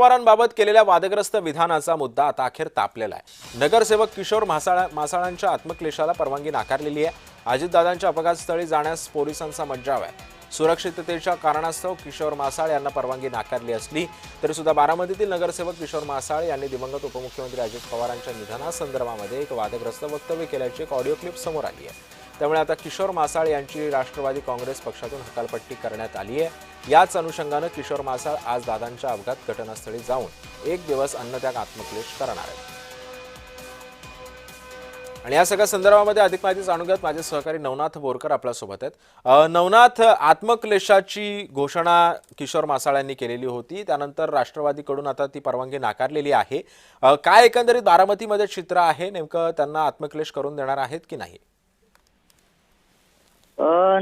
पवारांबाबत केलेल्या वादग्रस्त विधानाचा मुद्दा आता अखेर तापलेला आहे। नगरसेवक किशोर मासाळांच्या आत्मक्लेशाला परवानगी नाकारलेली आहे। अजितदादांच्या अपघातस्थळी जाण्यास पोलिसांचा मज्जाव आहे। सुरक्षिततेच्या कारणास्तव किशोर मासाळ यांना परवानगी नाकारली असली तरी सुद्धा बारामतीतील नगरसेवक किशोर मासाळ यांनी दिवंगत उपमुख्यमंत्री अजित पवारांच्या निधनासंदर्भामध्ये एक वादग्रस्त वक्तव्य केल्याची एक ऑडिओ क्लिप समोर आली आहे। त्यामुळे आता किशोर मासाळ यांची राष्ट्रवादी काँग्रेस पक्षातून हकालपट्टी करण्यात आली आहे। याच अनुषंगाने किशोर मासाळ आज दादांच्या अपघात घटनास्थळी जाऊन एक दिवस अन्नत्याग आत्मक्लेश करणार आहेत। आणि या सगळ्या संदर्भामध्ये अधिक माहिती जाणून घेत माझे सहकारी नवनाथ बोरकर आपल्या सोबत आहेत। नवनाथ, आत्मक्लेशाची घोषणा किशोर मासाळ यांनी केलेली होती, त्यानंतर राष्ट्रवादीकडून आता ती परवानगी नाकारलेली आहे। काय एकंदरीत बारामतीमध्ये चित्र आहे, नेमकं त्यांना आत्मक्लेश करून देणार आहेत की नाही?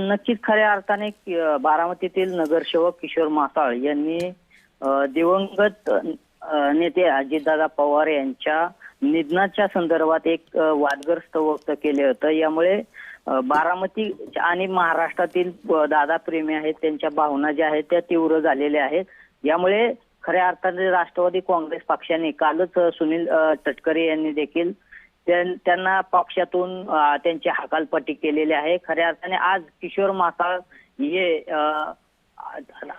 नक्कीच खऱ्या अर्थाने बारामतीतील नगरसेवक किशोर मासाळ यांनी दिवंगत नेते अजितदादा पवार यांच्या निधनाच्या संदर्भात एक वादग्रस्त वक्तव्य केले होतं। यामुळे बारामती आणि महाराष्ट्रातील दादा प्रेमी आहेत त्यांच्या भावना ज्या आहेत त्या तीव्र झालेल्या आहेत। यामुळे खऱ्या अर्थाने राष्ट्रवादी काँग्रेस पक्षाने कालच सुनील तटकरे यांनी देखील त्यांना पक्षातून त्यांची हकालपट्टी केलेली आहे। खऱ्या अर्थाने आज किशोर मासाळ हे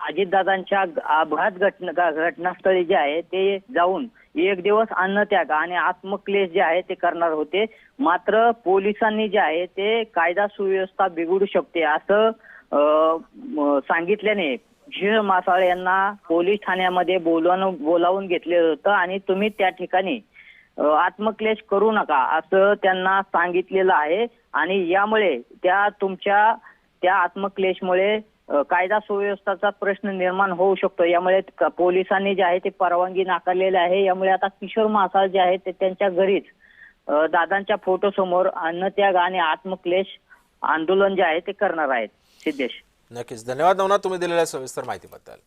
अजितदादांच्या अपघात घटनास्थळी जे आहे ते जाऊन एक दिवस अन्नत्याग आणि आत्मक्लेश जे आहे ते करणार होते। मात्र पोलिसांनी जे आहे ते कायदा सुव्यवस्था बिघडू शकते असं सांगितल्याने किशोर मासाळ यांना पोलीस ठाण्यामध्ये बोलावून घेतले होतं आणि तुम्ही त्या ठिकाणी आत्मक्लेश करू नका असं त्यांना सांगितलेलं आहे। आणि यामुळे त्या आत्मक्लेशमुळे कायदा सुव्यवस्थेचा प्रश्न निर्माण होऊ शकतो। यामुळे पोलिसांनी जे आहे ते परवानगी नाकारलेली आहे। यामुळे आता किशोर मासाळ जे आहे ते त्यांच्या घरीच दादांच्या फोटो समोर अन्नत्याग आणि आत्मक्लेश आंदोलन जे आहे ते करणार आहेत। सिद्धेश, नक्कीच धन्यवाद नवनाथ, तुम्ही दिलेल्या सविस्तर माहितीबद्दल।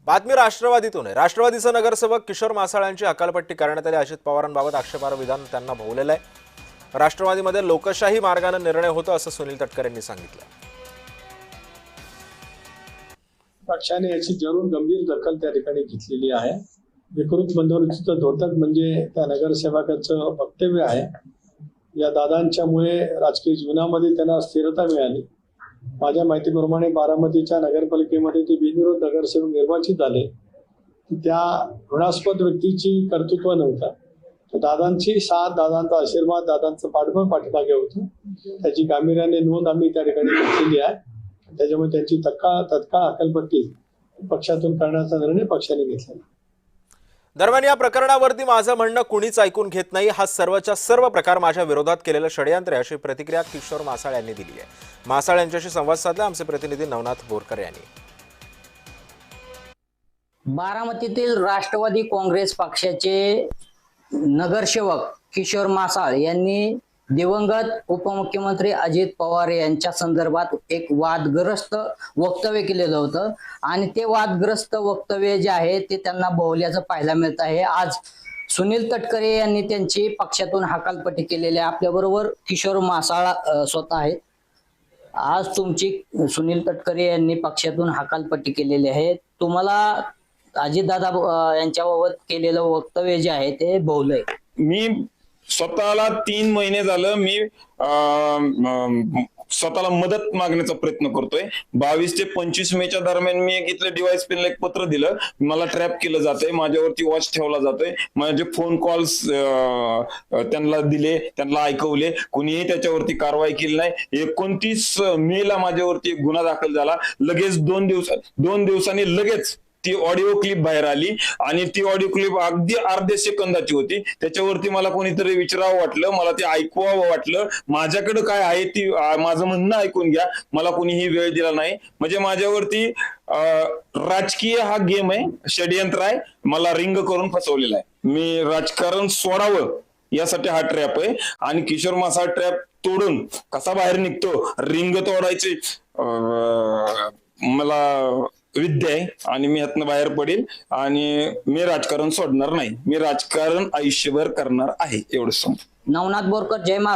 बातमी राष्ट्रवादीतून आहे। राष्ट्रवादीचा नगरसेवक किशोर मासाळ यांची हकालपट्टी करण्यात आली। अजित पवारांबाबत आक्षेपार्ह विधान त्यांना भोवलेलं आहे। राष्ट्रवादीमध्ये लोकशाही मार्गाने निर्णय होतो असं सुनील तटकरे यांनी सांगितलं। पक्षाने याची जरूर गंभीर दखल त्या ठिकाणी घेतलेली आहे। विकृत बंदोबस्तीचं द्योतक म्हणजे त्या नगरसेवकाचं वक्तव्य आहे। या दादांच्यामुळे राजकीय जीवनामध्ये त्यांना स्थिरता मिळाली। माझ्या माहितीप्रमाणे बारामतीच्या नगरपालिकेमध्ये ते बिनविरोध नगरसेवक निर्वाचित झाले। त्या ऋणास्पद व्यक्तीची कर्तृत्व नव्हतं, दादांची साथ, दादांचा आशीर्वाद, दादांचं पाठीमागे होतं। त्याची गांभीर्याने नोंद आम्ही त्या ठिकाणी घेतलेली आहे। त्याच्यामुळे त्यांची तत्काळ हकालपट्टी पक्षातून करण्याचा निर्णय पक्षाने घेतला। दरम्यान या प्रकरणावरती माझं म्हणणं कुणीच ऐकून घेत नाही, हा सर्वच्या सर्व प्रकार माझ्या विरोधात केलेलं षडयंत्र आहे, अशी प्रतिक्रिया किशोर मासाळ यांनी दिली आहे। मासाळ यांच्याशी संवाद साधला आमचे प्रतिनिधी नवनाथ बोरकर यांनी। बारामतीतील राष्ट्रवादी काँग्रेस पक्षाचे नगरसेवक किशोर मासाळ यांनी दिवंगत उपमुख्यमंत्री अजित पवार यांच्या संदर्भात एक वादग्रस्त वक्तव्य केलेलं होतं आणि ते वादग्रस्त वक्तव्य जे आहे ते त्यांना भोवल्याचं पाहायला मिळत आहे। आज सुनील तटकरे यांनी त्यांची पक्षातून हकालपट्टी केलेली आहे। आपल्याबरोबर किशोर मासाळ स्वतः आहेत। आज तुमची सुनील तटकरे यांनी पक्षातून हकालपट्टी केलेली आहे। तुम्हाला अजितदादा यांच्याबाबत केलेलं वक्तव्य जे आहे ते भोवलंय। मी स्वतःला 3 महिने झालं मी स्वतःला मदत मागण्याचा प्रयत्न करतोय। 22 ते 25 मेच्या दरम्यान मी इथले डिवाइस पेनला एक पत्र दिलं, मला ट्रॅप केलं जातंय, माझ्यावरती वॉच ठेवला जातोय, माझे फोन कॉल्स त्यांना दिले, त्यांना ऐकवले, कुणीही त्याच्यावरती कारवाई केली नाही। 29 मेला माझ्यावरती एक गुन्हा दाखल झाला। लगेच 2 दिवसांनी लगेच ती ऑडिओ क्लिप बाहेर आली आणि ती ऑडिओ क्लिप अगदी अर्ध्या सेकंदाची होती। त्याच्यावरती मला कोणीतरी विचारावं वाटलं, मला ते ऐकवावं वाटलं, माझ्याकडे काय आहे ती माझं म्हणणं ऐकून घ्या, मला कोणीही वेळ दिला नाही। म्हणजे माझ्यावरती राजकीय हा गेम आहे, षडयंत्र आहे, मला रिंग करून फसवलेला आहे। मी राजकारण सोडावं यासाठी हा ट्रॅप आहे आणि किशोर मासाळ ट्रॅप तोडून कसा बाहेर निघतो, रिंग तोडायची मला विद्या आहे आणि मी यातनं बाहेर पडेल आणि मी राजकारण सोडणार नाही, मी राजकारण आयुष्यभर करणार आहे, एवढंच सांगतो। नवनाथ बोरकर, जय महाराष्ट्र।